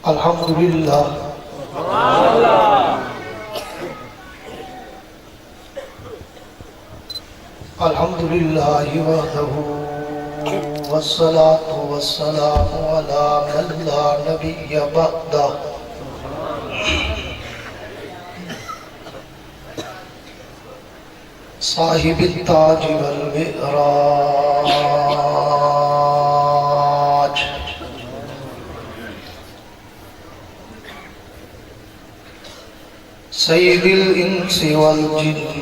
الحمدللہ الحمدللہ وحدہ والصلاة والسلام علی من لا نبی بعدہ صاحب التاج والمعراج سید الانس والجنات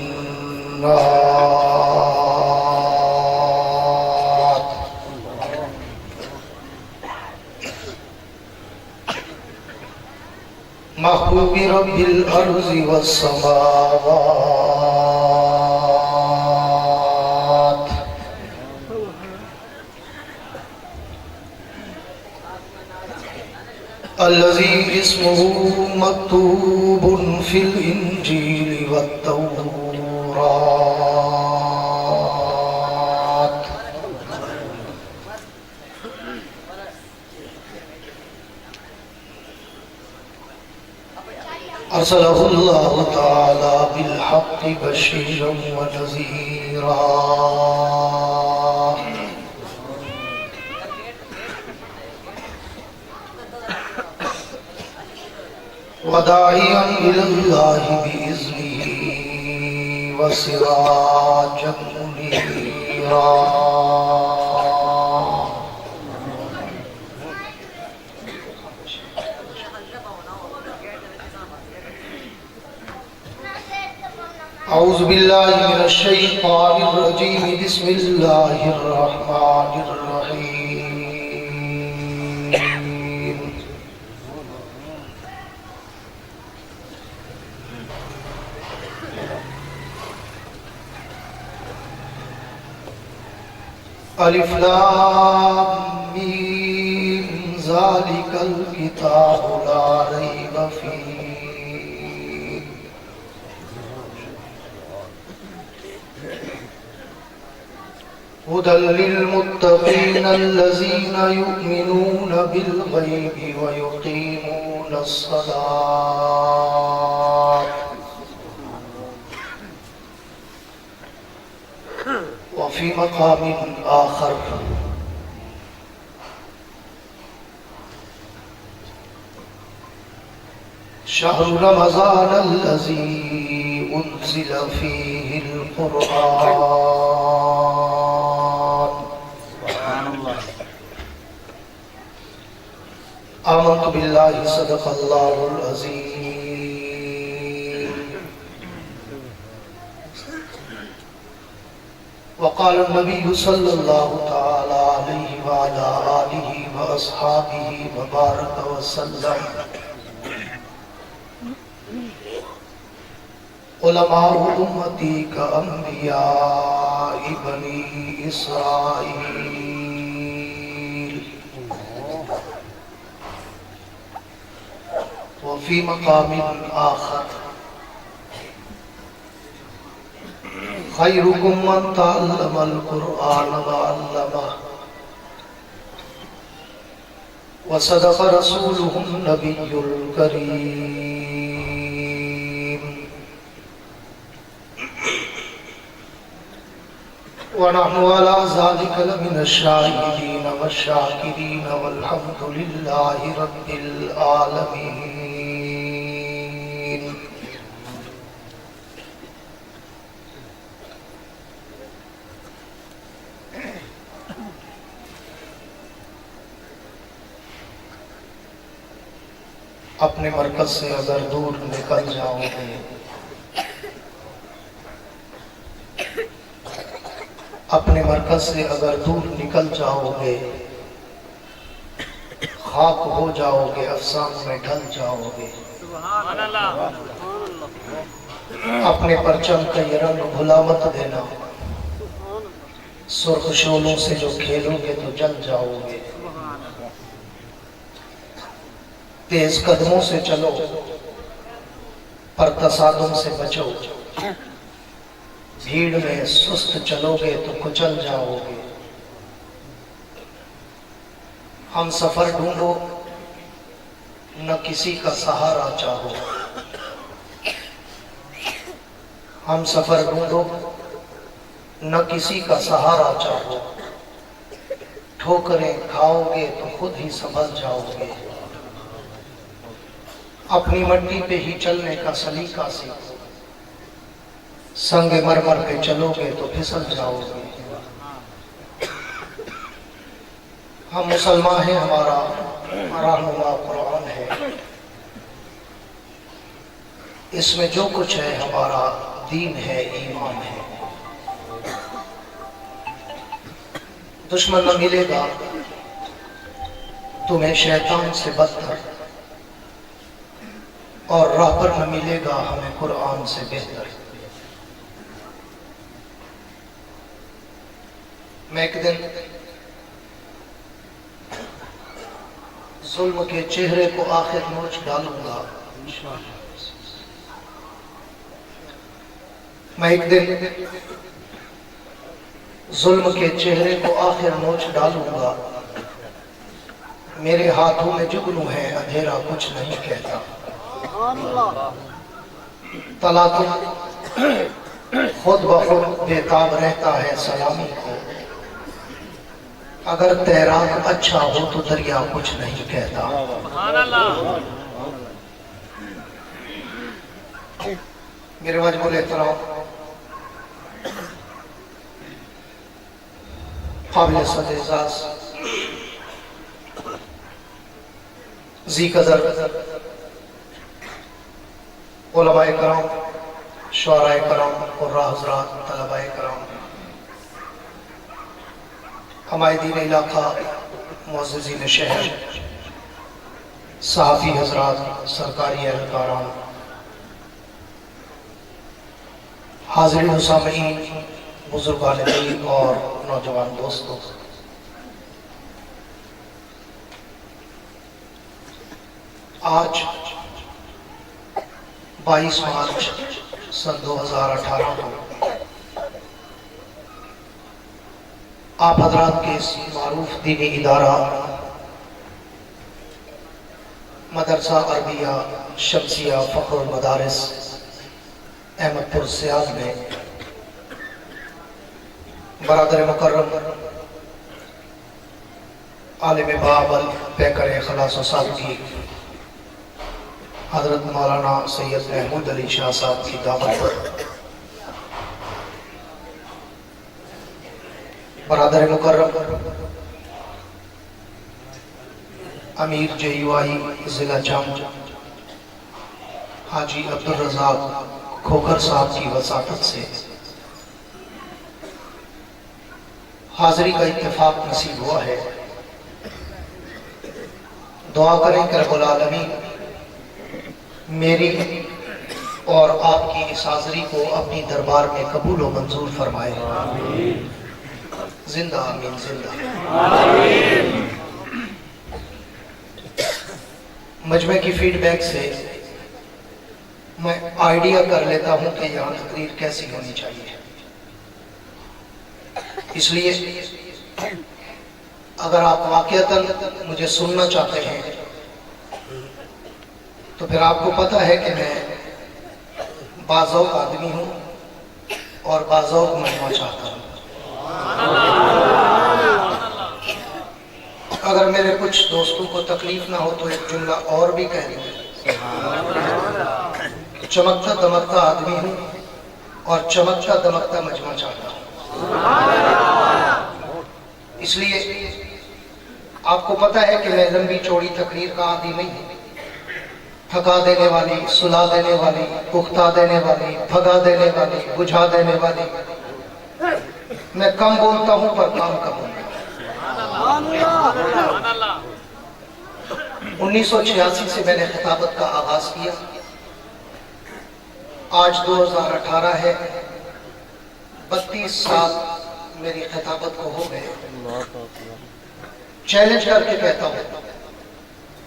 محبوب رب الارض والسماوات الذي اسمه مكتوب في الإنجيل والتوراة أرسله الله تعالى بالحق بشيرا ونذيرا وداعيا إلى الله بإذنه وسراجا منيرا أعوذ بالله من الشيطان الرجيم بسم الله الرحمن الرحيم الف لام میم ذالک الکتاب لا ریب فیہ هدى للمتقين الذين يؤمنون بالغيب ويقيمون الصلاة وفي مقام آخر شهر رمضان الذي أنزل فيه القرآن آمنت بالله صدق الله العظيم وقال النبي صلى الله تعالى عليه وعلى آله وأصحابه وبارك وسلم علماء امتی كأنبياء بني إسرائيل وفي مقام آخر خيركم من تعلم القرآن وعلمه وصدق رسوله النبي الكريم ونحن على ذلك لمن الشاهدين والشاكرين والحمد لله رب العالمين اپنے مرکز سے اگر دور نکل جاؤ گے اپنے مرکز سے اگر دور نکل جاؤ گے خاک ہو جاؤ گے افسان میں ڈھل جاؤ گے اپنے پرچم کا یہ رنگ بھلا مت دینا سرخ شولوں سے جو کھیلو گے تو جل جاؤ گے تیز قدموں سے چلو پر تصادم سے بچو بھیڑ میں سست چلو گے تو کچل جاؤ گے ہم سفر ڈھونڈو न किसी का सहारा चाहो। हम सफर ढूंढो न किसी का सहारा चाहो। ठोकरें खाओगे तो खुद ही संभल जाओगे। अपनी मट्टी पे ही चलने का सलीका सीखो। संग मरमर पे चलोगे तो फिसल जाओगे। हम मुसलमान हैं, हमारा रहनुमा कुरान है। इसमें जो कुछ है हमारा दीन है, ईमान है। दुश्मन न मिलेगा तुम्हें शैतान से बदतर, और राह पर न मिलेगा हमें कुरान से बेहतर। मैं एक दिन जुल्म के चेहरे को आखिर नोच डालूंगा। मैं एक दिन जुल्म के चेहरे को आखिर नोच डालूंगा। मेरे हाथों में जुगनू है, अंधेरा कुछ नहीं कहता। तला तुम खुद ब खुद बेताब रहता है सलामी को। अगर तैराक अच्छा हो तो दरिया कुछ नहीं कहता। मेरे वाजिबुल एहतराम काबिल सद-ए-एज़ाज़ ज़ी कदर उलमाए कराम, शुअराए कराम, कुर्रा हज़रात, तलबाए कराम, हमायदीन इलाका, मुअज़्ज़िज़ीन शहर, सहाफ़ी हज़रात, सरकारी एहलकारान, हाज़रीन व सामीईन, बुज़ुर्गान दीन और नौजवान दोस्तों, आज 22 मार्च सन 2018 को आप हज़रात के इस मारूफ दीनी इदारा मदरसा अरबिया शमसिया फ़ख्रुल मदारिस अहमदपुर सियाज में बरादर मुकर्रम आलिम बाबल पैकर खलास साहब की हज़रत मौलाना सैयद महमूद अली शाह साहब की दावत पर बरादर मुकर्रम अमीर JUI ज़िला जाम हाजी अब्दुल रज़ाक खोखर साहब की वसातत से हाज़री का इत्तेफाक नसीब हुआ है। दुआ करें कि रब्बुल आलमीन मेरी और आपकी इस हाज़री को अपनी दरबार में कबूल व मंजूर फरमाए। जिंदा आमीन, जिंदा आमीन। मजमे की फीडबैक से मैं आइडिया कर लेता हूं कि यहाँ तकरीर कैसी होनी चाहिए। इसलिए अगर आप वाकईतन मुझे सुनना चाहते हैं तो फिर आपको पता है कि मैं बाज़ौक़ आदमी हूँ और बाज़ौक़ मनवा चाहता हूँ। अगर मेरे कुछ दोस्तों को तकलीफ ना हो तो एक जुमला और भी कह दूँ। चमकता दमकता आदमी हूँ और चमकता दमकता मजमा चाहता हूँ। इसलिए आपको पता है कि मैं लंबी चौड़ी तकरीर का आदी नहीं हूँ। थका देने वाली, सुला देने वाली, पुख्ता देने वाली, भगा देने वाली, बुझा देने वाली, मैं कम बोलता हूँ पर काम कम होता। 1986 से मैंने खिताबत का आगाज किया। आज 2018 है, 32 साल मेरी खिताबत को हो गए। चैलेंज करके कहता हूँ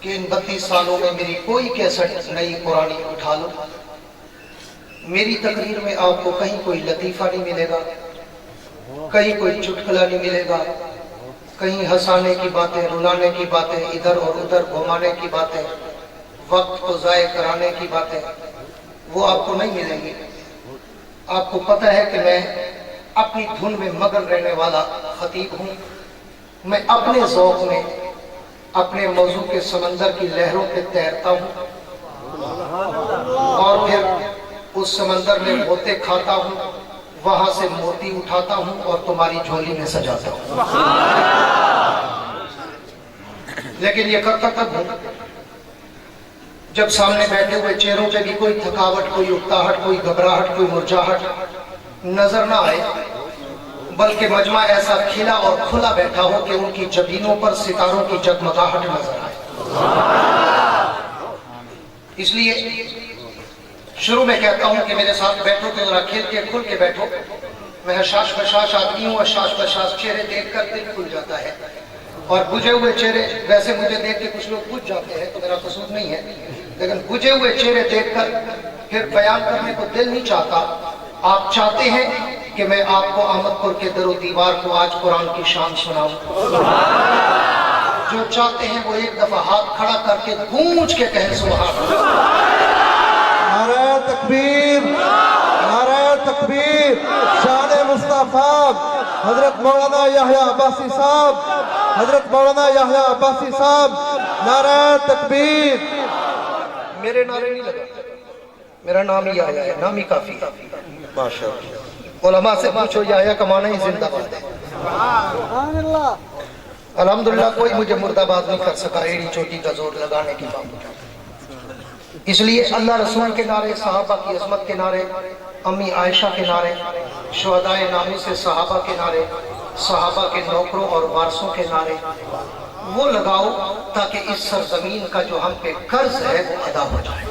कि इन 32 सालों में मेरी कोई कैसेट नई पुरानी उठा लो, मेरी तकरीर में आपको कहीं कोई लतीफ़ा नहीं मिलेगा, कहीं कोई चुटकुला नहीं मिलेगा, कहीं हंसाने की बातें, रुलाने की बातें, इधर और उधर घुमाने की बातें, वक्त को ज़ाय कराने की बातें वो आपको नहीं मिलेंगी। आपको पता है कि मैं अपनी धुन में मगन रहने वाला खतीब हूँ। मैं अपने ज़ौक़ में अपने मौजू के समंदर की लहरों पे तैरता हूँ और फिर उस समंदर में गोते खाता हूँ, वहां से मोती उठाता हूँ और तुम्हारी झोली में सजाता हूँ। लेकिन ये करता कब हूँ? जब सामने बैठे हुए चेहरों पे भी कोई थकावट, कोई उकताहट, कोई घबराहट, कोई मुरझाहट नजर ना आए, बल्कि मजमा ऐसा खिला और खुला बैठा हो कि उनकी जबीनों पर सितारों की जगमगाहट नजर आए। इसलिए शुरू में कहता हूं कि मेरे साथ बैठो तो जरा खिल के खुल के बैठो। मैं हशाश बशाश आदमी हूँ, हशाश बशाश चेहरे देखकर दिल खुल जाता है, और बुझे हुए चेहरे वैसे मुझे देख के कुछ लोग बुझ जाते हैं तो मेरा कसूर नहीं है, लेकिन बुझे हुए चेहरे देखकर फिर बयान करने को दिल नहीं चाहता। आप चाहते हैं कि मैं आपको अहमदपुर के दरो दीवार को आज कुरान की शान सुनाऊं। जो चाहते हैं वो एक दफा हाथ खड़ा करके गूंज के कहें सुभान अल्लाह। नारे तकबीर, नारे तकबीर, शान मुस्तफा हजरत मौलाना याह्या अब्बासी साहब, हजरत मौलाना याह्या अब्बासी साहब, नारे तकबीर। मेरे नारे नहीं लगा, मेरा नाम ही याह्या है, नाम ही काफी है। माशाअल्लाह। उलमा से पूछो याह्या का माना ही जिंदाबाद है। अल्हम्दुलिल्लाह कोई मुझे मुर्दाबाद नहीं कर सका एड़ी चोटी का जोर लगाने की बात। इसलिए अल्लाह रसूल के नारे, सहाबा की अजमत के नारे, अम्मी आयशा के नारे, शुहदाए नामी से सहाबा के नारे, सहाबा के नौकरों और वारसों के नारे वो लगाओ ताकि इस सरजमीन का जो हम पे कर्ज है वो अदा हो जाए।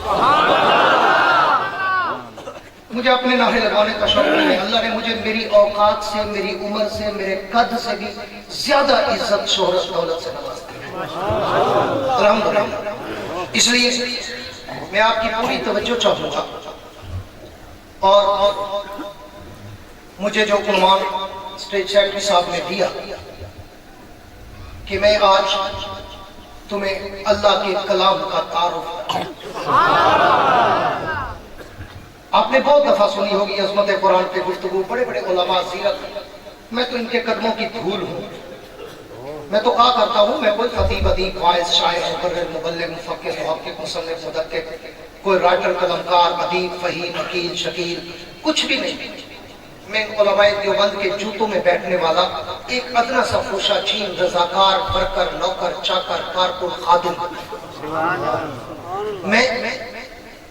मुझे अपने नारे लगाने का शौक नहीं है। अल्लाह ने मुझे मेरी औकात से, मेरी उम्र से, मेरे कद से भी ज्यादा इज्जत, शोहरत, दौलत से नवाज दिया। अल्हम्दुलिल्लाह। इसलिए मैं आपकी पूरी तवज्जो चाहूंगा और मुझे जो उन्वान स्टेज सेक्रेटरी साहब ने दिया कि मैं आज तुम्हें अल्लाह के कलाम का तारुफ। आपने बहुत दफा सुनी होगी अज़मत कुरान पे गुफ्तगू, बड़े बड़े उलमा सीरत, मैं तो इनके कदमों की धूल हूँ। मैं तो कहा करता हूँ मैं कोई खतीब, अदीब, वाइज, शायर, मुबर्रिर, मुबल्लिग, मुफक्किर, मुहक्किक, मुसन्निफ, मुदक्किर, कोई राइटर, कलमकार, अदीब, फहीम, वकील, शकील, कुछ भी नहीं। मैं उलमाए देवबंद के जूतों में बैठने वाला एक अदना सा फुशा छीन, रजाकार, वर्कर, नौकर, चाकर, कारकुन, खादिम। मैं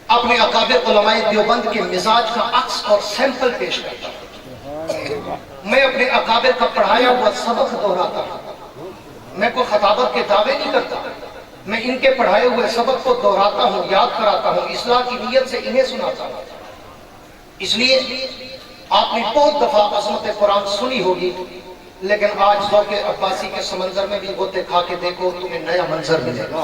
अपने अकाबिर उलमाए देवबंद के मिजाज का अक्स और सैंपल पेश करता हूँ। मैं अपने अकाबिर का पढ़ाया हुआ सबक दोहराता हूँ। मैं कोई खताबत के दावे नहीं करता, मैं इनके पढ़ाए हुए सबक को दोहराता हूँ, याद कराता हूँ, इस्लाह की नीयत से इन्हें सुनाता हूँ। इसलिए आपने बहुत दफा अज़मत कुरान सुनी होगी, लेकिन आज ज़ौक़ अब्बासी के समंदर में भी गोते खा के देखो, तुम्हें नया मंजर मिलेगा।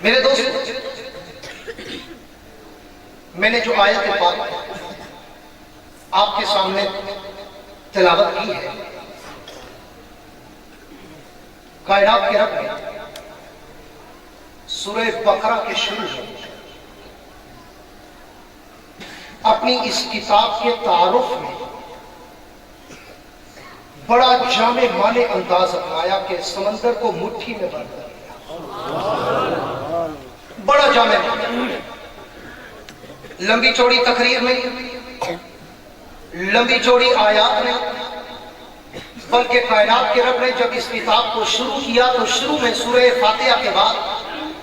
मेरे दोस्त, मैंने जो आयत पाक आपके सामने तिलावत की है, कायनात के रब ने सूरह बकरा के शुरू में अपनी इस किताब के तारुफ में बड़ा जामे माने अंदाज अपनाया कि समंदर को मुट्ठी में बंद कर दिया। बड़ा जामे, लंबी चौड़ी तकरीर में, लंबी चौड़ी आयात में, बल्कि कायनात के रब ने जब इस किताब को शुरू किया तो शुरू में सूरह फातिहा के बाद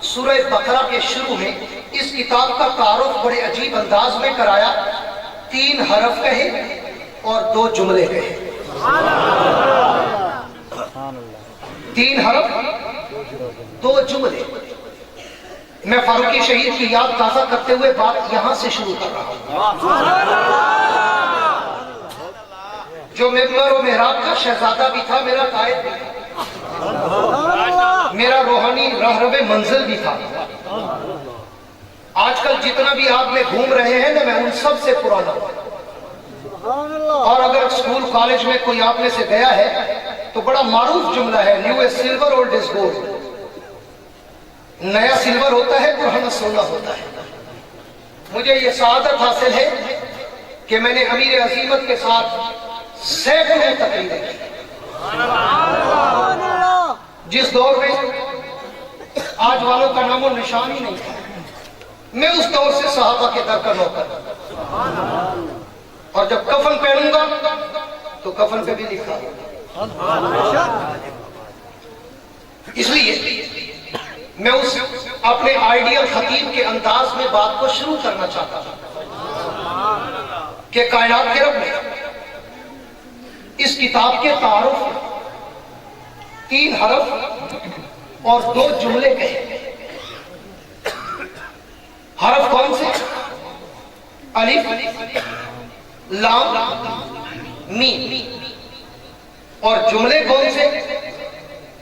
सूरह बकरा के शुरू में इस किताब का तारुफ बड़े अजीब अंदाज में कराया। 3 हरफ कहे और 2 जुमले कहे। 3 हरफ 2 जुमले। मैं फारूकी शहीद की याद ताजा करते हुए बात यहां से शुरू कर रहा हूं। जो मिंबर और मेहराब का शहजादा भी था, मेरा कायद भी था, मेरा रूहानी रहरबे मंजिल भी था। आजकल जितना भी आप में घूम रहे हैं ना, मैं उन सब से पुराना हूं। और अगर स्कूल कॉलेज में कोई आप में से गया है तो बड़ा मारूफ जुमला है, new is silver, old is gold. नया सिल्वर होता है, पुराना सोना होता है। मुझे ये सआदत हासिल है कि मैंने अमीर अजीमत के साथ सैकड़ों तकरीरें की। जिस दौर में आज वालों का नामो निशान ही नहीं था, मैं उस दौर से सहाबा के दर का नौकर। और जब कफन पहनूंगा तो कफन पे भी लिखा होगा। इसलिए मैं उस अपने आइडियल खतीब के अंदाज में बात को शुरू करना चाहता हूं कि कायनात के रब ने इस किताब के तारुफ में 3 हरफ और 2 जुमले कहे। हरफ कौन से? अलिफ लाम मीम। और जुमले कौन से?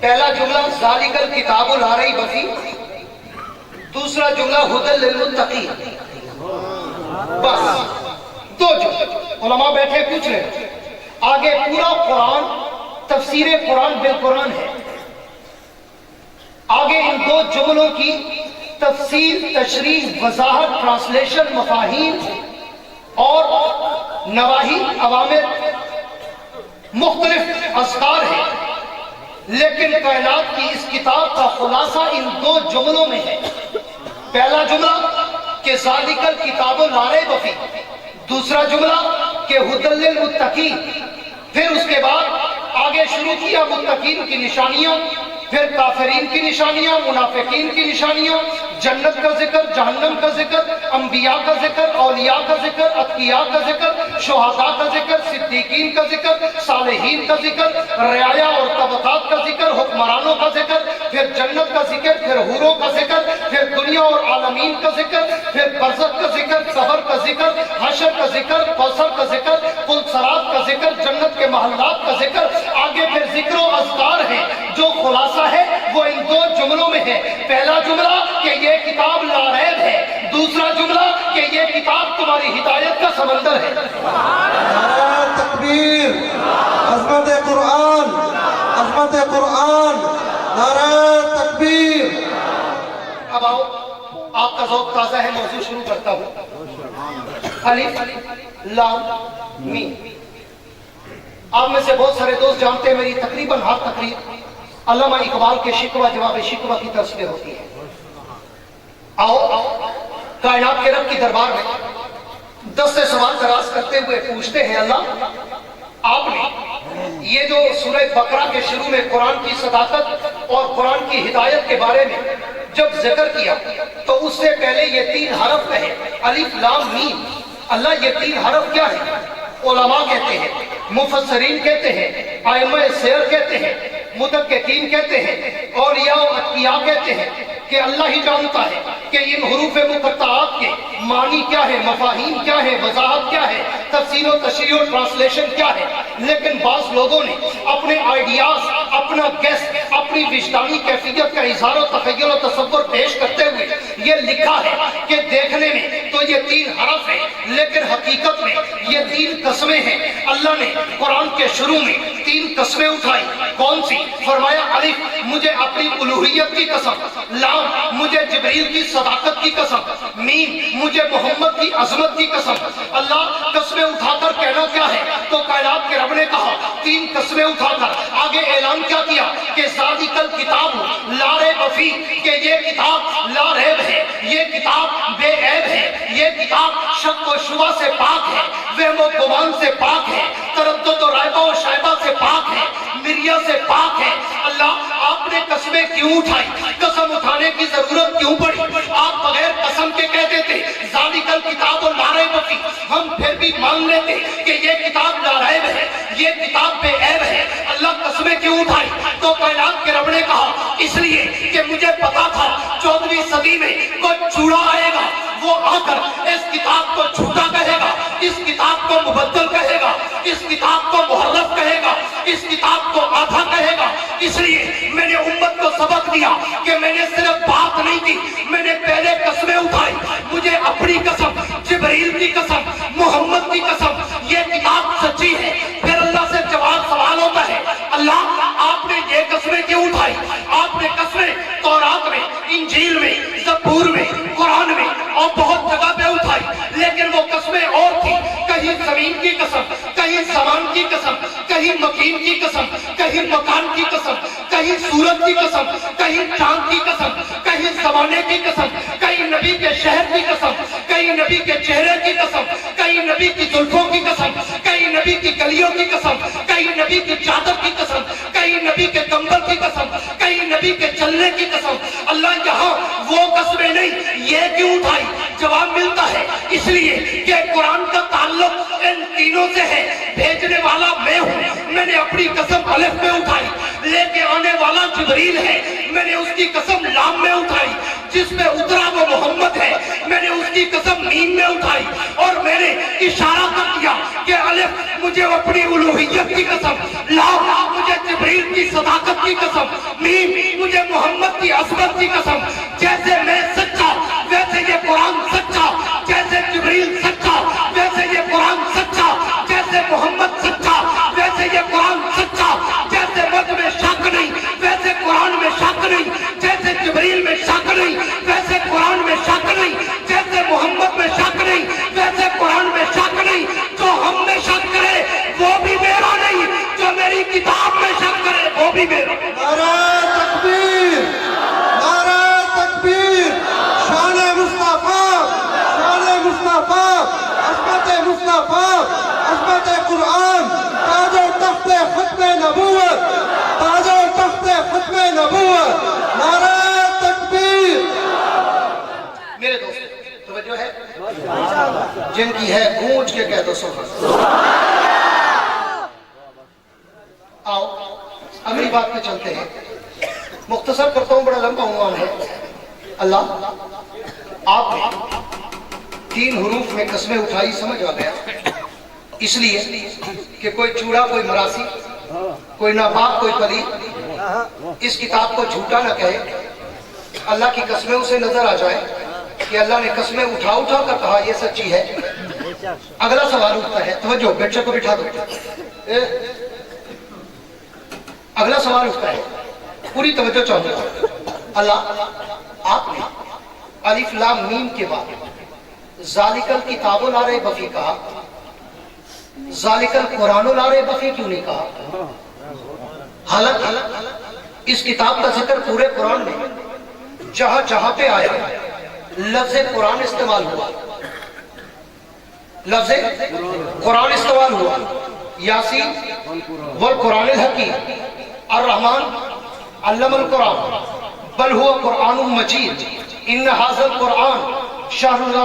पहला जुमला ज़ालिकल किताबु ला रैब फी, दूसरा जुमला हुदल लिल मुत्तकीन। बस 2 जुमले। उलमा बैठे पूछ रहे, आगे पूरा कुरान तफसीर कुरान बिल कुरान है, आगे इन 2 जुमलों की तफसीर, तशरीह, वजाहत, ट्रांसलेशन, मफाहीम और नवाही, अवामिर, मुख्तलिफ अस्कार है। लेकिन कायनात की इस किताब का खुलासा इन 2 जुमलों में है। पहला जुमला कि ज़ालिकल किताबु ला रैब फी, दूसरा जुमला कि हुदल लिल मुत्तकीन। फिर उसके बाद आगे शुरू किया मुत्तकीन की निशानियां, फिर काफिरीन की निशानियां, मुनाफिकीन की निशानियां, जन्नत का जिक्र, जहन्नम का जिक्र, अंबिया का जिक्र, औलिया का जिक्र, अतकिया का जिक्र, शुहदा का जिक्र, सिद्दीकीन का जिक्र, सालेहीन का जिक्र, रियाया और तबकात का जिक्र, हुक्मरानों का जिक्र, फिर जन्नत का जिक्र, फिर हूरों का जिक्र, फिर दुनिया और आलमीन का जिक्र, फिर बरज़ख का जिक्र, कब्र का जिक्र, हशर का जिक्र, कौसर का जिक्र, पुलसरात का जिक्र, जन्नत के महल्लात का जिक्र। आगे फिर जिक्र और अज़कार है। जो खुलासा है वो इन 2 जुमलों में है। पहला जुमला कि ये किताब ला रैब है, दूसरा जुमला कि ये किताब तुम्हारी हिदायत का समंदर है। नारे तकबीर, अज़मत कुरान, अज़मत कुरान, नारे तकबीर। अब आओ, आपका ज़ौक़ ताज़ा है, मौजू शुरू करता हूँ। अलिफ लाम मीम। आप में से बहुत सारे दोस्त जानते हैं मेरी तकरीबन हर तकरीर अल्लामा इकबाल के शिकवा जवाब शिकवा की तरफ से होती है। आओ कायनात के रब की दरबार में 10 से सवाल दराज करते हुए पूछते हैं, अल्लाह आपने ये जो सूरह बकरा के शुरू में कुरान की सदाकत और कुरान की हिदायत के बारे में जब जिक्र किया तो उससे पहले ये 3 हरफ कहे, अलिफ लाम मीम। अल्लाह ये 3 हरफ क्या है? उलमा कहते हैं, मुफस्सरीन कहते हैं, आइम्मा सियर कहते हैं, मुदक्किकीन कहते हैं, औलिया और अतकिया कहते हैं कि अल्लाह ही जानता है कि इन हुरूफ मुक़त्तआत के मानी क्या है, मफाहीम क्या है, वजाहत क्या है, तफसीर और तशरीह और ट्रांसलेशन क्या है। लेकिन बाज़ लोगों ने अपने आइडियाज, अपना गेस, अपनी विजदानी कैफियत का इज़हार और तख़य्युल और तसव्वुर पेश करते हुए ये लिखा है कि देखने में तो ये 3 हरफ है, लेकिन हकीकत में ये 3 कस्में हैं। अल्लाह ने कुरान के शुरू में 3 कस्में उठाई। कौन सी? फरमाया अलिफ मुझे अपनी उलूहियत की कसम, लाम मुझे जिब्रील की सदाकत की कसम, मीम मुझे मोहम्मद की अजमत की कसम। अल्लाह कस्में उठाकर कहना क्या है? तो कायनात के रब ने कहा 3 कस्में उठाकर आगे ऐलान क्या किया कि ज़ालिकल किताब ला रैब फी, कि ये किताब ला रैब है, ये किताब बेऐब है, ये किताब शक व शुबा से पाक है, वहम व गुमान से पाक है, तरद्दुद और रायबा और शायबा से पाक है, मिर्या से पाक है। अल्लाह आपने कस्में क्यों उठाई? कसम उठाने की जरूरत क्यों पड़ी? आप बगैर कसम के कह देते ज़ालिकल किताब ला रैब फी, हम फिर भी मान लेते कि ये किताब ला रैब है, ये किताब बेऐब है। अल्लाह कस्में क्यों उठाई? तो कायनात के रब ने कहा इसलिए कि मुझे पता था 14वीं सदी में कोई चूड़ा आएगा, वो आकर इस किताब को झूठा कहेगा, इस किताब को मुबद्दल कहेगा, इस किताब को मुहर्रफ कहेगा, इस किताब को आधा कहेगा। इसलिए मैंने उम्मत को सबक दिया कि मैंने सिर्फ बात नहीं की, मैंने पहले कस्में उठाई। मुझे अपनी कसम, जिब्रील की कसम, मोहम्मद की कसम, ये किताब सच्ची है। फिर अल्लाह से जवाब सवाल होता है, अल्लाह आपने ये कस्में क्यों उठाई? आपने कस्में तौरात में, इंजील کہیں مکین کی قسم، کہیں مکان کی قسم، کہیں سورت کی قسم، کہیں چاند کی قسم، کہیں زمانے کی قسم، کہیں نبی کے شہر کی قسم، کہیں نبی کے چہرے کی قسم، کہیں نبی کی زلفوں کی قسم، کہیں نبی کی گلیوں کی قسم، کہیں نبی کی چادر کی قسم، کہیں نبی کے کمبل کی قسم، کہیں نبی کے چلنے کی قسم۔ اللہ یہاں وہ قسمیں نہیں، یہ کیوں اٹھائی؟ جواب ملتا ہے اس لیے کہ قرآن کا تعلق ان تینوں سے ہے۔ بھیجنے والا میں ہوں، میں نے اپنی قسم الف میں اٹھائی، لے کے آنے والا جبریل ہے، میں نے اس کی قسم لام میں اٹھائی، جس میں اترا وہ محمد ہے، میں نے اس کی قسم میم میں اٹھائی، اور میں نے اشارہ کر دیا کہ الف مجھے اپنی الوہیت کی قسم، لام مجھے جبریل کی صداقت کی قسم، میم مجھے محمد کی عظمت کی قسم۔ جیسے میں سچا ویسے یہ قرآن سچا، جیسے جبریل سچا ویسے یہ قرآن سچا، جیسے محمد سچا ویسے یہ قرآن سچا، جیسے مجھ میں شک نہیں ویسے قرآن میں شک نہیں، جیسے جبریل میں شک نہیں ویسے قرآن میں شک نہیں، جیسے محمد میں شک نہیں ویسے قرآن میں شک نہیں۔ جو ہم میں شک کرے وہ بھی میرا نہیں، جو میری کتاب میں شک کرے وہ بھی میرا۔ نعرہ تکبیر، نعرہ تکبیر، شان مصطفیٰ، شان مصطفیٰ، عظمت مصطفیٰ، عظمت قرآن، تاج و تخت ختم نبوت، تاج و تخت ختم نبوت، نعرہ تکبیر۔ میرے دوست توجہ ہے، جن کی ہے گونج کے کہہ دو سبحان۔ آؤ اگلی بات پہ چلتے ہیں، مختصر کرتا ہوں، بڑا لمبا عنوان ہے۔ اللہ آپ نے 3 حروف میں قسمیں اٹھائی، سمجھ آ گیا، اس لیے کہ کوئی چوڑا کوئی مراسی، کوئی ناپاک کوئی پلید اس کتاب کو جھوٹا نہ کہے، اللہ کی قسمیں اسے نظر آ جائے کہ اللہ نے قسمیں اٹھا اٹھا کر کہا یہ سچی ہے۔ اگلا سوال اٹھتا ہے، توجہ، بچے کو بٹھا دو، اگلا سوال اٹھتا ہے، پوری توجہ چاہوں گا۔ اللہ آپ نے الف لام میم کے بعد ذالک الکتاب لا ریب فیہ کہا، ذالک القرآن لا ریب فیہ کیوں نہیں کہا؟ حالانکہ اس کتاب کا ذکر پورے قرآن میں جہاں جہاں پہ آیا لفظ قرآن استعمال ہوا، لفظ قرآن استعمال ہوا۔ یاسین والقرآن الحکیم، الرحمن علم القرآن بل هو قرآن مجید، ان هذا القرآن شہر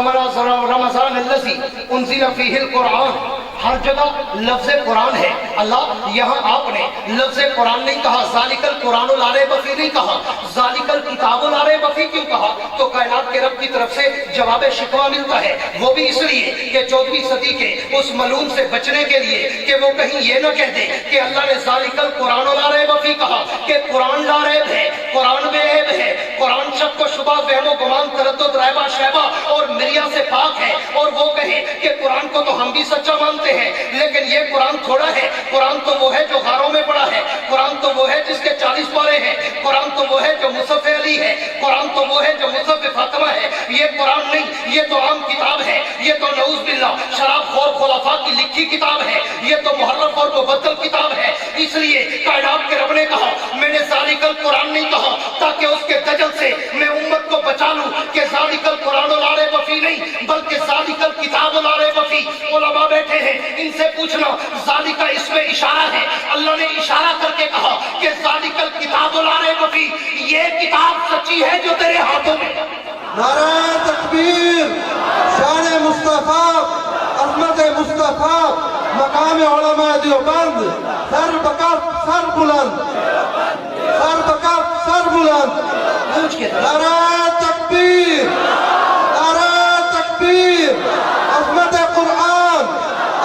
رمضان الذی انزل فیہ القرآن۔ ہر جگہ لفظ قرآن ہے۔ اللہ یہاں آپ نے لفظ قرآن نہیں کہا، ذالک القرآن لا ریب فیہ نہیں کہا، ذالک الکتاب لا ریب فیہ کیوں کہا؟ تو کائنات کے رب کی طرف سے جواب شکوہ ملتا ہے، وہ بھی اس لیے کہ 14ویں صدی کے اس ملعون سے بچنے کے لیے کہ وہ کہیں یہ نہ کہہ دے کہ اللہ نے ذالک القرآن لا ریب فیہ کہا کہ قرآن لا ریب ہے، قرآن بے عیب ہے، قرآن شک و شبہ وہم و گمان تردد ریبہ شیبہ اور مریا سے پاک ہے، اور وہ کہیں کہ قرآن کو تو ہم بھی سچا مانتے ہیں لیکن یہ قرآن تھوڑا ہے، قرآن تو وہ ہے جو غاروں میں پڑا ہے، قرآن تو وہ ہے جس کے 40 پارے ہیں، قرآن تو وہ ہے جو مصحف علی ہے، قرآن تو وہ ہے جو مصحف فاطمہ ہے۔ یہ قرآن نہیں، یہ تو عام کتاب ہے، یہ تو نعوذ باللہ شراب خور خلفاء کی لکھی کتاب ہے، یہ تو محرف اور مبدل کتاب ہے۔ اس لیے کائنات کے رب نے کہا میں نے ذالک القرآن نہیں کہا تاکہ اس کے دجل سے میں امت کو بچا لوں کہ ذالک القرآن لا ریب فیہ نہیں بلکہ ذالک الکتاب لا ریب فیہ۔ علماء بیٹھے ہیں، ان سے پوچھنا ذالک اس میں اشارہ ہے، اللہ نے اشارہ کر کے کہا کہ ذالک الکتاب لا ریب فیہ، یہ کتاب سچی ہے جو تیرے ہاتھوں میں۔ نعرہ تکبیر، شان مصطفیٰ، عظمت مصطفیٰ، مقام علماء دیوبند، سر بکف سر بلند، سر بکف سر بلند، نعرہ تکبیر، نعرہ تکبیر، عظمت قرآن،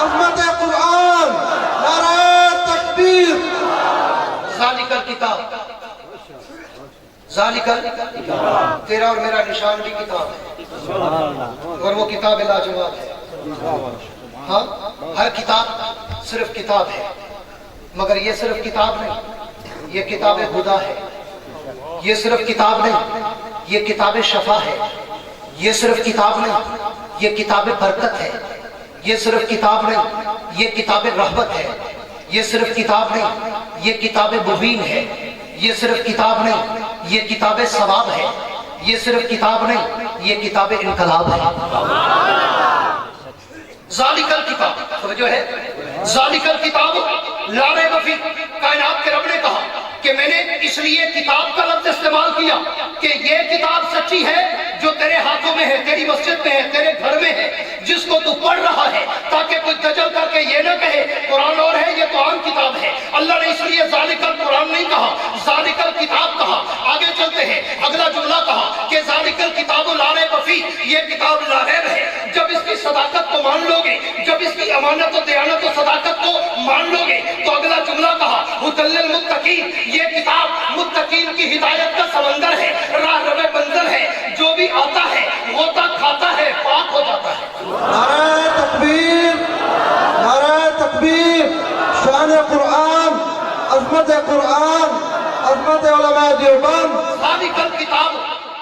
عظمت قرآن، نعرہ تکبیر۔ ذالک الکتاب، ذالک تیرا اور میرا نشان بھی کتاب ہے، اور وہ کتاب لاجواب ہے۔ ہاں ہر کتاب صرف کتاب ہے، مگر یہ صرف کتاب نہیں، یہ کتاب خدا ہے۔ یہ صرف کتاب نہیں، یہ کتاب شفا ہے۔ یہ صرف کتاب نہیں، یہ کتاب برکت ہے۔ یہ صرف کتاب نہیں، یہ کتاب رحمت ہے۔ یہ صرف کتاب نہیں، یہ کتاب مبین ہے، یہ صرف کتاب نہیں، یہ کتاب ثواب ہے، یہ صرف کتاب نہیں، یہ کتاب انقلاب ہے۔ ذالک الکتاب، توجہ ہے، ذالک الکتاب لا ریب فیہ، کائنات کے رب نے کہا کہ میں نے اس لیے کتاب کا لفظ استعمال کیا کہ یہ کتاب سچی ہے جو تیرے ہاتھوں میں ہے، تیری مسجد میں ہے، تیرے گھر میں ہے، جس کو تو پڑھ رہا ہے، تاکہ کوئی دجل کر کے یہ نہ کہے قرآن اور ہے، یہ تو عام کتاب ہے۔ اللہ نے اس لیے ذالک القرآن نہیں کہا، ذالک الکتاب کہا۔ آگے چلتے ہیں، اگلا جملہ کہا کہ ذالک الکتاب لا ریب فیہ، یہ کتاب لا ریب ہے۔ جب اس کی صداقت کو مان لو گے، جب اس کی امانت و دیانت و صداقت کو مان لو گے، تو اگلا جملہ کہا ھدی للمتقین، یہ کتاب متقین کی ہدایت کا سمندر ہے، راہ رب منزل ہے، جو بھی آتا ہے غوطہ کھاتا ہے، پاک ہو جاتا ہے۔ نعرہ تکبیر، نعرہ تکبیر، شان قرآن، عظمت قرآن، عظمت علماء دیوبند۔ ذالک الکتاب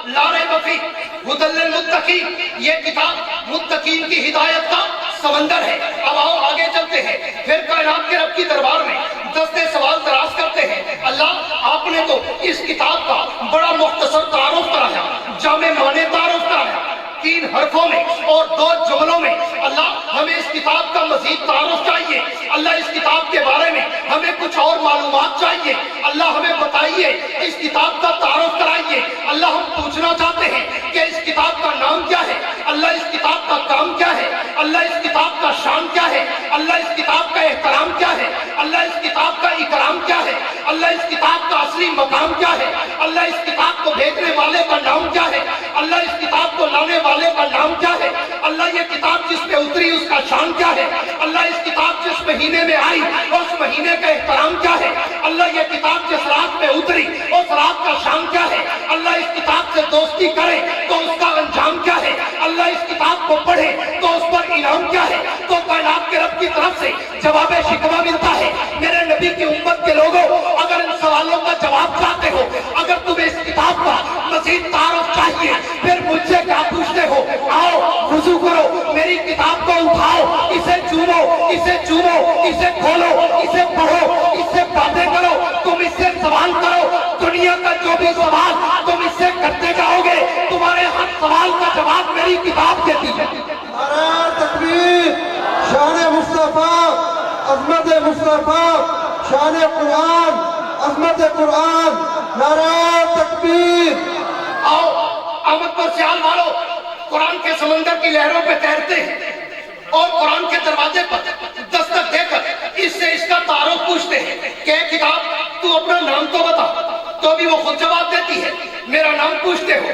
لا ریب فیہ ھدی للمتقین، یہ کتاب متقین کی ہدایت کا سمندر ہے۔ اب آؤ آگے چلتے ہیں، پھر کائنات کے رب کی دربار میں دستے سوال دراز کرتے ہیں۔ اللہ، آپ نے تو اس کتاب کا بڑا مختصر تعارف کرایا، جامع معنی تعارف کرایا، 3 حرفوں میں اور 2 جملوں میں۔ اللہ، ہمیں اس کتاب کا مزید تعارف چاہیے۔ اللہ، اس کتاب کے بارے میں ہمیں کچھ اور معلومات چاہیے۔ اللہ، ہمیں بتائیے، اس کتاب کا تعارف کرائیے۔ اللہ، ہم پوچھنا چاہتے ہیں کہ اس کتاب کا نام کیا ہے؟ اللہ، اس کتاب کا کام کیا ہے؟ اللہ، اس کتاب کا شان کیا ہے؟ اللہ، اس کتاب کا احترام کیا ہے؟ اللہ، اس کتاب کا اکرام کیا ہے؟ اللہ، اس کتاب کا اصلی مقام کیا ہے؟ اللہ، اس کتاب کو بھیجنے والے کا نام کیا ہے؟ اللہ، اس کتاب کو لانے والے کا نام کیا ہے؟ اللہ، یہ کتاب جس پہ اتری اس کا شان کیا ہے؟ اللہ، اس کتاب جس مہینے میں آئی اس مہینے کا احترام کیا ہے؟ اللہ، یہ کتاب جس رات میں اتری اس رات کا شان کیا ہے؟ اللہ، اس کتاب سے دوستی کرے تو اس کا انجام کیا ہے؟ اللہ، اس کتاب کو پڑھے تو اس پر انعام کیا ہے؟ تو کائنات کے رب کی طرف سے جواب شکوہ ملتا ہے۔ میرے نبی کی امت کے لوگوں، اگر ان سوالوں کا جواب چاہتے ہو، اگر تمہیں اس کتاب کا مزید تعارف چاہیے، پھر مجھ سے کیا پوچھتے ہو؟ آؤ وضو کرو، میری کتاب کو اٹھاؤ، اسے چومو، اسے چومو، اسے کھولو، اسے پڑھو، اس سے باتیں کرو، تم اس سے سوال کرو۔ دنیا کا جو بھی سوال تم اس سے کرتے جاؤ گے، تمہارے ہر سوال کا جواب میری کتاب دیتی ہے۔ نعرہ تکبیر، شان مصطفیٰ، عظمت مصطفیٰ، شان قرآن، عظمت قرآن، نعرہ تکبیر۔ آؤ احمد پر سیال والو، قرآن کے سمندر کی لہروں پہ تیرتے ہیں اور قرآن کے دروازے پر دستک دے کر اس سے اس کا تعارف پوچھتے ہیں کہ اے کتاب، تو اپنا نام تو بتا، تو بھی وہ خود جواب دیتی ہے۔ میرا نام پوچھتے ہو،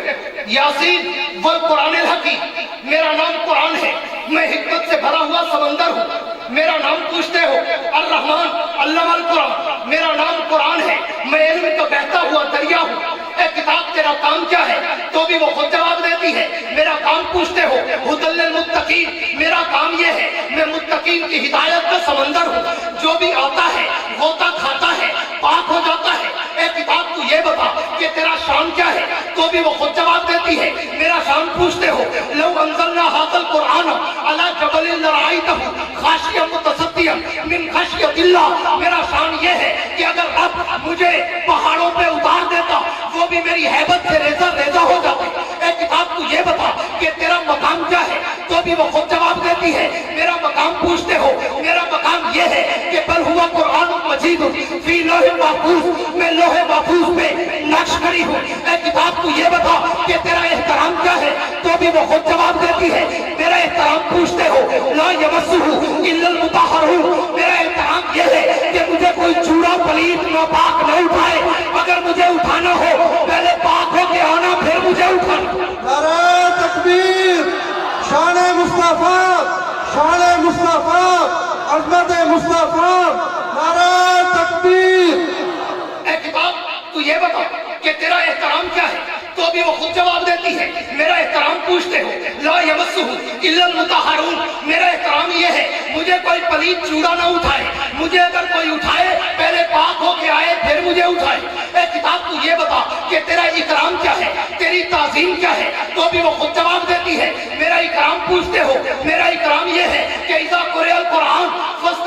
یاسین والقرآن الحکیم، میرا نام قرآن ہے، میں حکمت سے بھرا ہوا سمندر ہوں۔ میرا نام پوچھتے ہو، الرحمن علم القرآن، میرا نام قرآن ہے، میں علم کا بہتا ہوا دریا ہوں۔ اے کتاب، تیرا کام کیا ہے؟ تو بھی وہ خود جواب دیتی ہے۔ میرا کام پوچھتے ہو، ھدی للمتقین، میرا کام یہ ہے، میں متقین کی ہدایت کا سمندر ہوں، جو بھی آتا ہے غوطہ کھاتا ہے، پاک ہو جاتا ہے۔ اے کتاب، تو یہ بتا کہ تیرا شان کیا ہے؟ تو بھی وہ خود جواب دیتی ہے۔ میرا شان پوچھتے ہو، لو انزلنا ھذا القرآن علی جبل لرأیتہ خاشعا متصدعا من خشیۃ اللہ، میرا شان یہ ہے کہ اگر اب مجھے پہاڑوں پہ اتار دیتا، وہ بھی میری ہیبت سے ریزہ ریزہ ہو جاتے۔ اے کتاب، تو یہ بتا کہ تیرا مقام کیا ہے؟ تو بھی وہ خود جواب دیتی ہے۔ میرا مقام پوچھتے ہو، میرا مقام یہ ہے کہ بل ہوا قرآن مجید فی لوح محفوظ، میں لوح محفوظ میں نقش کری ہوں۔ اے کتاب، تو یہ بتا کہ تیرا احترام کیا ہے؟ تو بھی وہ خود جواب دیتی ہے۔ میرا احترام پوچھتے ہو، لا یمسہ الا المطہرون، میرا احترام یہ ہے کہ مجھے کوئی چوڑا پلیت ناپاک نہ اٹھائے، اگر مجھے اٹھانا ہو پہلے پاک ہو کے آنا، پھر مجھے اٹھانا۔ نعرہ تکبیر، شان مصطفیٰ، شان مصطفیٰ، عظمت مصطفیٰ، نعرہ تکبیر۔ اے کتاب، تو یہ بتا کہ تیرا احترام کیا ہے؟ تو بھی وہ خود جواب دیتی ہے۔ میرا احترام پوچھتے ہو، لا یمسہ الا المطہرون، میرا احترام یہ ہے مجھے کوئی پلیت چوڑا نہ اٹھائے، مجھے اگر کوئی اٹھائے پہلے پاک ہو کے آئے پھر مجھے اٹھائے۔ اے کتاب، تو یہ بتا کہ تیرا اکرام کیا ہے، تیری تعظیم کیا ہے؟ تو بھی وہ خود جواب دیتی ہے۔ میرا اکرام پوچھتے ہو، میرا اکرام یہ ہے کہ اذا قرئ القرآن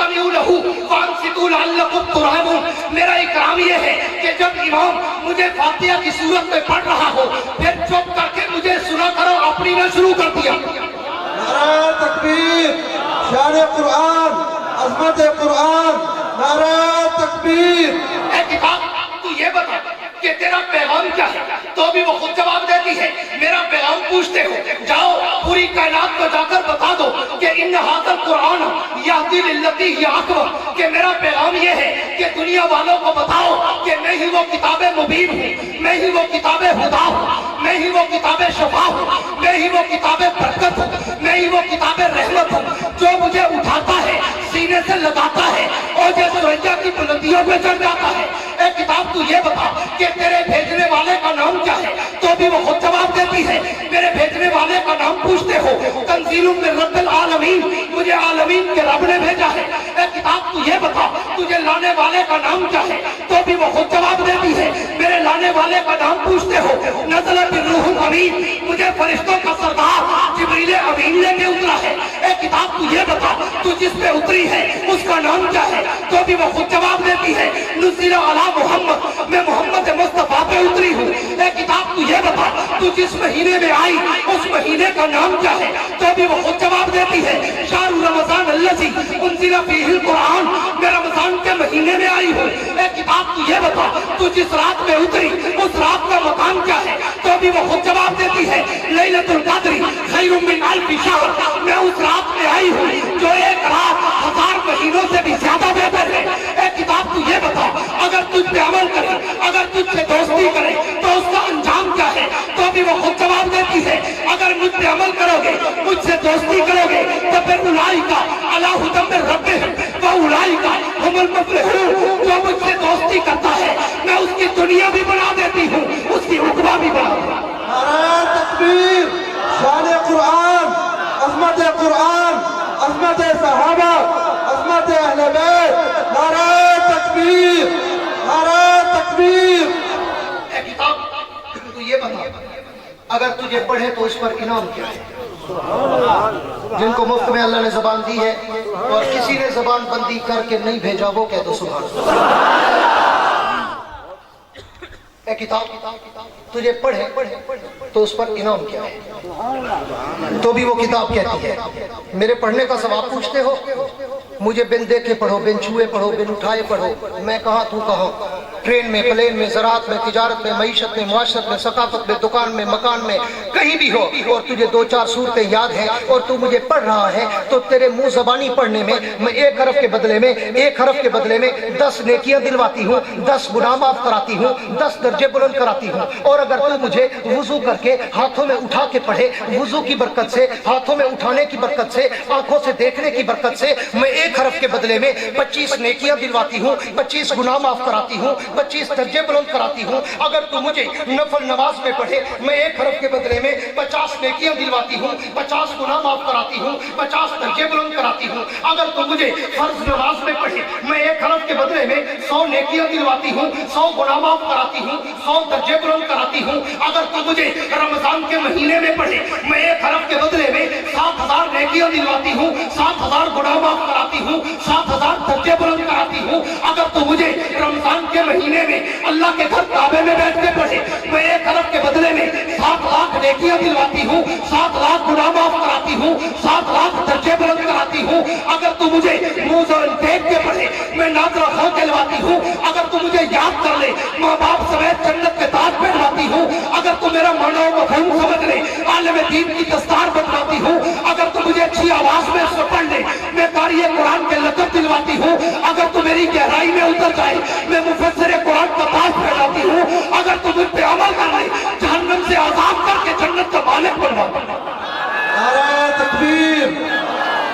फस्तमिउ लहू वांसितू लअल्लकुम तुरहमून। मेरा इकराम ये है कि जब इमाम मुझे फातिहा की सूरत में पढ़ रहा हो फिर चुप करके मुझे सुना करो, अपनी ने शुरू कर दिया। नारा तकबीर, शान कुरान, अजमत कुरान, नारा तकबीर। ए किताब तू ये बता कि तेरा पैगाम क्या है, तो भी वो खुद जवाब देती है। मेरा पैगाम पूछते हो, जाओ पूरी कायनात को जाकर बता दो कि इन हाज़िल कुरान यहदी लिल्लती हिय अक़वम, कि मेरा पैगाम ये है कि दुनिया वालों को बताओ कि मैं ही वो किताब मुबीन हूँ, मैं ही वो किताब हुदा हूँ, मैं ही वो किताब शफा हूँ, मैं ही वो किताब बरकत हूँ, मैं ही वो किताब रहमत हूँ, जो मुझे उठाता है सीने से लगाता है और जैसे सुरैया की बुलंदियों पे चढ़ जाता है। एक किताब तू ये बता कि तेरे भेजने वाले का नाम क्या है, तो भी वो खुद जवाब देती है। मेरे भेजने वाले का नाम पूछते हो, तंजीलुम मिन रब्बिल आलमीन, मुझे आलमीन के रब ने भेजा है। एक किताब तू ये बता तुझे लाने वाले का नाम क्या है, तो भी वो खुद जवाब देती है। मेरे लाने वाले का नाम पूछते हो, नज़ल बिर्रूहुल अमीन, मुझे फरिश्तों का सरदार जिब्रील अमीन लेके उतरा है। एक किताब तू ये बता तू जिस पे उतरी है उसका नाम क्या है, तो भी वो खुद जवाब देती है। नुज़िला अला मुहम्मद, मैं मोहम्मद मुस्तफा पे उतरी हूँ। एक किताब तू ये बता तू जिस महीने में आई उस महीने का नाम क्या है, तो भी वो खुद जवाब देती है। शाहरु रमज़ान अल्लज़ी उन्ज़िला फ़ीहिल कुरान, मैं रमज़ान के महीने में आई हूँ। एक किताब तू ये बता तू जिस रात में उतरी उस रात का मकाम क्या है, तो भी वो खुद जवाब देती है। लैलतुल क़द्र खैरुम मिन अल्फ़ि शहर, मैं उस रात में आई हूँ जो एक रात 1000 महीनों से भी ज्यादा बेहतर है। एक किताब तू ये बता अगर तुझ पे अमल करे, अगर तुझसे दोस्ती करे तो उसका अंजाम क्या है, तो भी वो खुद जवाब देती है। अगर मुझ पे अमल करोगे, मुझसे दोस्ती करोगे तो फिर उलाइका अला हुदम मिन रब्बिहिम व उलाइका हुमुल मुफ़्लिहून, जो मुझसे दोस्ती करता है मैं उसकी दुनिया भी बना देती हूँ, उसकी उक़बा भी बना देती हूँ। नारा तकबीर, शान कुरान, अजमत कुरान, अजमत सहाबा, अजमत अहले बैत, नारा तकबीर, नारा तकबीर। ए किताब तू ये बता अगर तुझे पढ़े तो इस पर इनाम क्या है। जिनको मुफ्त में अल्लाह ने जबान दी है और किसी ने जबान बंदी करके नहीं भेजा वो कह दो सुभान अल्लाह। ए किताब तुझे पढ़े तो उस पर इनाम क्या है, तो भी वो किताब कहती है। मेरे पढ़ने का सवाब पूछते हो, मुझे बिन देखे पढ़ो, बिन छुए पढ़ो, बिन उठाए पढ़ो, मैं कहाँ तू कहाँ, ट्रेन में, प्लेन में, ज़राअत में, तिजारत में, मईशत में, मुआशरत में, सकाफत में, दुकान में, मकान में, कहीं भी हो और तुझे 2-4 सूरतें याद हैं और तू मुझे पढ़ रहा है तो तेरे मुंह ज़बानी पढ़ने में मैं एक हरफ के बदले में 10 नेकियां दिलवाती हूँ, 10 गुनाह माफ कराती हूँ, 10 दर्जे बुलंद कराती हूँ। और अगर तू मुझे वुजू करके हाथों में उठा के पढ़े, वुजू की बरकत से, हाथों में उठाने की बरकत से, आंखों से देखने की बरकत से मैं एक हरफ के बदले में 25 नेकियां दिलवाती हूँ, 25 गुनाह माफ कराती हूँ, 25 दर्जे बुलंद कराती हूँ। अगर तू मुझे नफल नमाज में पढ़े मैं एक हरफ के बदले में 50 नेकियां दिलवाती हूँ, 50 गुनाह माफ कराती हूँ, 50 दर्जे बुलंद कराती हूँ। अगर तू मुझे फर्ज नमाज में पढ़े मैं एक हरफ के बदले में 100 नेकियां दिलवाती हूँ, 100 गुनाह माफ कराती हूँ, 100 दर्जे बुलंद कराती हूँ। अगर तू मुझे रमजान के महीने में पढ़े मैं एक हरफ के बदले में 7000 नेकियां दिलवाती हूँ, 7000 गुनाह माफ कराती हूँ, 7000 दर्जे बुलंद कराती हूँ। अगर तू मुझे रमजान के महीने में अल्लाह के घर काबे में बैठ के पढ़े मैं एक हरफ के बदले में 7 लाख नेकियां दिलवाती हूँ, 7 लाख गुनाह माफ कराती हूँ, 7 लाख दर्जे बुलंद कराती हूँ। अगर तू मुझे मुंह देख के पढ़े मैं नाज़रा खो दिलवाती हूँ। अगर तू मुझे याद कर ले माँ बाप समेत जन्नत के ताज पहनवाती हूँ। अगर तू मेरा मानो मफहूम समझ ले आलिम दीन की दस्तार बनवाती हूँ। अगर तू मुझे अच्छी आवाज में उसको पढ़ ले मैं कारी कुरान के लक़ब दिलवाती हूँ। अगर तू मेरी गहराई में उतर जाए मैं मुफस्सिर कुरान का ताज पहनाती हूँ। अगर तू मुझ पे अमल कर ले जहन्नम से आजाद करके जन्नत का मालिक बनवाती हूँ। नारा तकबीर,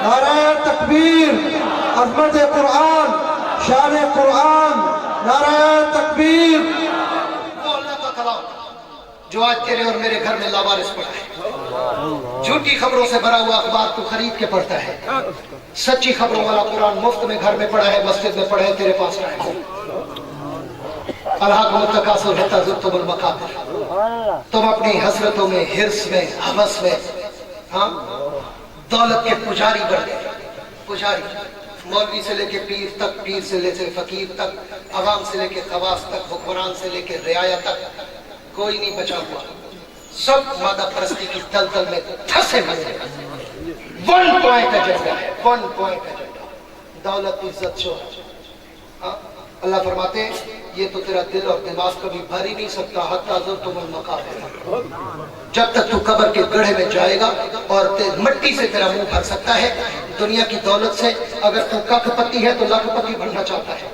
नारा तकबीर, अज़मत कुरान, शान कुरान, नारा तकबीर। वो अल्लाह का कलाम जो आज तेरे और मेरे घर में लावारिस पड़ा है, झूठी खबरों से भरा हुआ अखबार तू खरीद के पढ़ता है, सच्ची खबरों वाला कुरान मुफ्त में घर में पड़ा है, मस्जिद में पड़ा है, तेरे पास है। तुम अपनी हसरतों में, हिर्स में, हवस में, हाँ, दौलत के पुजारी बन गए, पुजारी। मौलवी से लेके पीर तक, पीर से लेके फकीर तक, अवाम से लेके खवास तक, हुक्मरान से लेके रियाया तक, कोई नहीं बचा हुआ। सब मादा परस्ती की दलदल में धंसे हुए हैं। 1 पॉइंट एजेंडा है, 1 पॉइंट एजेंडा, दौलत, इज्जत, शोहरत। अल्लाह फरमाते हैं ये तो तेरा दिल और दिमाग कभी भर ही नहीं सकता, हत्ता ज़ुरतुमुल मकाबिर, जब तक तू कब्र के गड्ढे में जाएगा और मिट्टी से तेरा मुंह भर सकता है। दुनिया की दौलत से अगर तू कखपति है तो लखपति बनना चाहता है,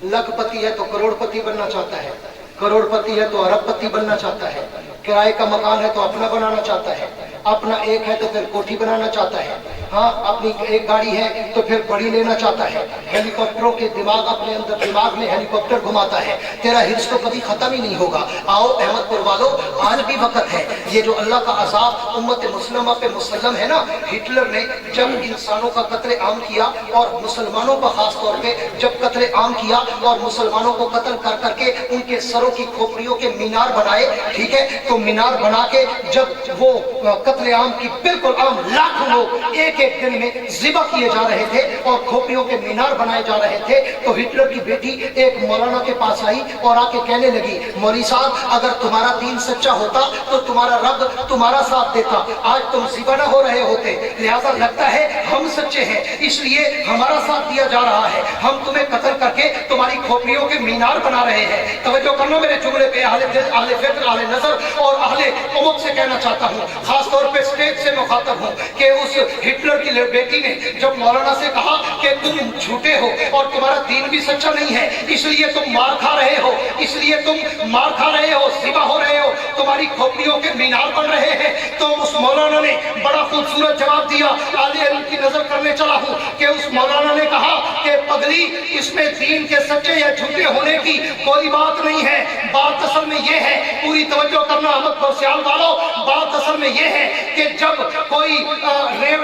लखपति है तो करोड़पति बनना चाहता है, करोड़पति है तो अरबपति बनना चाहता है, किराए का मकान है तो अपना बनाना चाहता है, अपना एक है तो फिर कोठी बनाना चाहता है, हाँ अपनी एक गाड़ी है तो फिर बड़ी लेना चाहता है, हेलीकॉप्टरों के दिमाग अपने अंदर, दिमाग में हेलीकॉप्टर घुमाता है। तेरा हिर्स तो कभी खत्म ही नहीं होगा। आओ अहमदपुर वालों, आज भी वक्त है। ये जो अल्लाह का अज़ाब उम्मत मुस्लिमा पे मुसल्लम है ना, हिटलर ने जब इंसानों का कत्ले आम किया और मुसलमानों का खास तौर पे जब कत्ले आम किया और मुसलमानों को कत्ल कर करके उनके सरों की खोपड़ियों के मीनार बनाए, ठीक है, तो मीनार बना के जब वो कत्ले आम की बिल्कुल आम लाखों लोग एक एक दिन में ज़िबा किए जा रहे थे और खोपड़ियों के मीनार बनाए जा रहे थे, तो हिटलर की बेटी एक मौलाना के पास आई और आके कहने लगी, मौलवी साहब अगर तुम्हारा दीन सच्चा होता तो तुम्हारा रब तुम्हारा साथ देता, आज तुम ज़िबा न हो रहे होते, लिहाजा लगता है हम सच्चे हैं इसलिए हमारा साथ दिया जा रहा है, हम तुम्हें कत्ल करके तुम्हारी खोपड़ियों के मीनार बना रहे हैं। तवज्जो करना मेरे जुमले पे, अहले दिल, अहले फिक्र, अहले नजर और अहले उमुक से कहना चाहता हूँ, खास तौर पे स्टेज से मुखातब हूँ कि उस हिटलर की बेटी ने जब मौलाना से कहा कि तुम झूठे हो और तुम्हारा दीन भी सच्चा नहीं है, इसलिए तुम मार खा रहे हो, इसलिए तुम मार खा रहे हो, ज़िबा हो रहे हो, तुम्हारी खोपड़ियों के मीनार बन रहे हैं, तो उस मौलाना ने बड़ा खूबसूरत जवाब दिया। आले इल्म की नजर करने चला हूँ कि उस मौलाना ने कहा कि पगली, इसमें दीन के सच्चे या झूठे होने की कोई बात नहीं है, बात असल में ये है, पूरी तवज्जो करना अहमदपुर सियाल वालों, बात असल में ये है कि जब कोई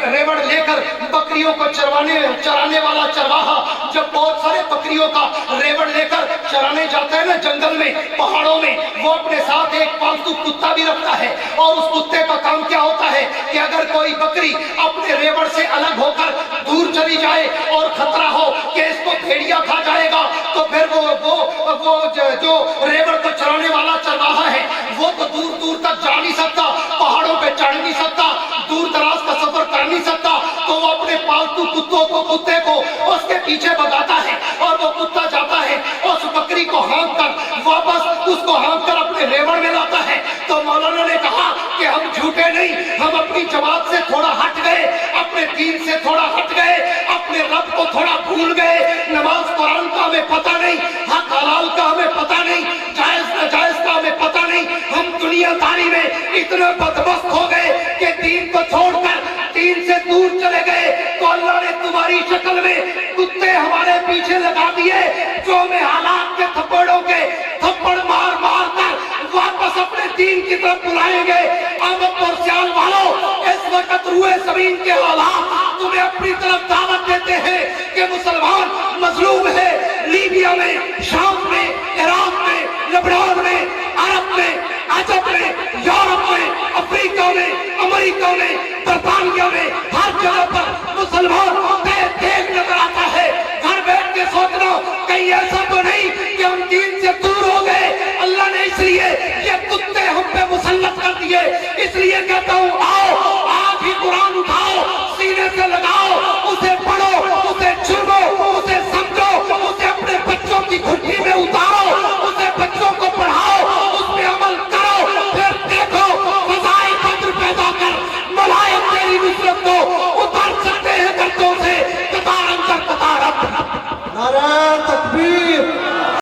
रेवड़ लेकर बकरियों को चराने वाला चरवाहा जब बहुत सारे बकरियों का रेवड़ लेकर चराने जाता है ना जंगल में, पहाड़ों में, वो अपने साथ एक पालतू कुत्ता भी रखता है और उस कुत्ते का काम क्या होता है कि अगर कोई बकरी अपने रेवड़ से अलग होकर दूर चली जाए और खतरा हो कि इसको भेड़िया खा जाएगा, तो फिर वो जो रेवड़ को चराने वाला चरवाहा है वो तो दूर दूर तक जा नहीं सकता, पहाड़ों पे चढ़ नहीं सकता, दूर दराज का सफर कर नहीं सकता, तो वो अपने पालतू कुत्ते को उसके पीछे भगाता है और वो कुत्ता जाता है उस बकरी को हाँक कर वापस उसको हाँक कर अपने रेवड़ में लाता है। तो मौलाना ने कहा कि हम झूठे नहीं, हम अपनी जमात से थोड़ा हट गए, अपने दीन से थोड़ा हट गए, अपने रब को थोड़ा भूल गए, नमाज कुरान का हमें पता नहीं, हक हलाल का हमें पता नहीं, जायज नाजायज का हमें पता नहीं, हम दुनियादारी में इतने बदबख्त हो गए कि दीन को छोड़कर दीन से दूर चले गए, तो अल्लाह ने तुम्हारी शक्ल में कुत्ते हमारे पीछे लगा दिए जो हमें हालात के थप्पड़ों के थप्पड़ मार मार कर वापस अपने दीन की तरफ बुलाएंगे। अहमदपुर सियाल वालों, इस वक्त रूए जमीन के हालात तुम्हें अपनी तरफ दावत देते हैं कि मुसलमान मजलूम है, लीबिया में, शाम में, इराक में, लेबनान में, अरब में, अजब में, यूरोप में, अफ्रीका में, अमेरिका में, बर्तानिया में, हर जगह पर मुसलमान देख नजर आता है। घर बैठ के सोचना कहीं ऐसा